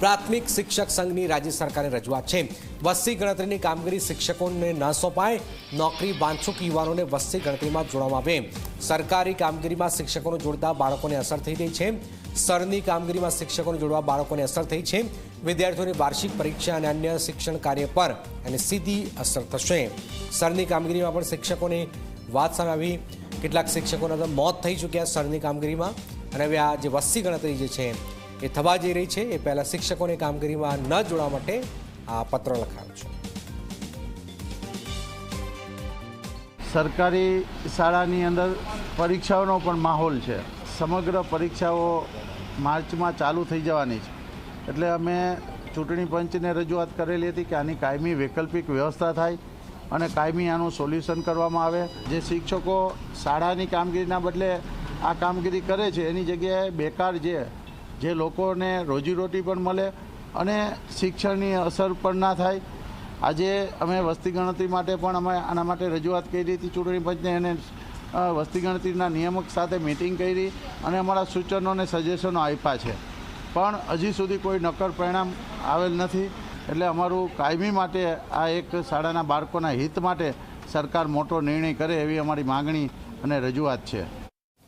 પ્રાથમિક શિક્ષક સંઘની રાજ્ય સરકારે રજૂઆત છે। વસ્તી ગણતરીની કામગીરી શિક્ષકોને ન સોંપાય, નોકરી વાંછુક યુવાનોને વસ્તી ગણતરીમાં જોડવામાં આવે। સરકારી કામગીરીમાં શિક્ષકોને જોડતા બાળકોને અસર થઈ રહી છે। સ્તરની કામગીરીમાં શિક્ષકોને જોડવા બાળકોને અસર થઈ છે। વિદ્યાર્થીઓની વાર્ષિક પરીક્ષા અને અન્ય શિક્ષણ કાર્ય પર એની સીધી અસર થશે। સ્તરની કામગીરીમાં પણ શિક્ષકોની વાત સામે આવી। કેટલાક શિક્ષકોના મોત થઈ ચૂક્યા સ્તરની કામગીરીમાં, અને હવે આ જે વસ્તી ગણતરી જે છે એ થવા જઈ રહી છે, એ પહેલાં શિક્ષકોને કામગીરીમાં ન જોડવા માટે આ પત્ર લખાયો છે। સરકારી શાળાની અંદર પરીક્ષાઓનો પણ માહોલ છે। સમગ્ર પરીક્ષાઓ માર્ચમાં ચાલુ થઈ જવાની છે, એટલે અમે ચૂંટણી પંચને રજૂઆત કરેલી હતી કે આની કાયમી વૈકલ્પિક વ્યવસ્થા થાય અને કાયમી આનું સોલ્યુશન કરવામાં આવે। જે શિક્ષકો શાળાની કામગીરીના બદલે આ કામગીરી કરે છે એની જગ્યાએ બેકાર જે લોકોને રોજીરોટી પણ મળે અને શિક્ષણની અસર પણ ના થાય। આજે અમે વસ્તી ગણતરી માટે પણ અમે આના માટે રજૂઆત કરી હતી ચૂંટણી પંચને, અને વસ્તી ગણતરીના નિયામક સાથે મિટિંગ કરી અને અમારા સૂચનો અને સજેશનો આપ્યા છે, પણ હજી સુધી કોઈ નક્કર પરિણામ આવેલ નથી। એટલે અમારું કાયમી માટે આ એક શાળાના બાળકોના હિત માટે સરકાર મોટો નિર્ણય કરે એવી અમારી માગણી અને રજૂઆત છે।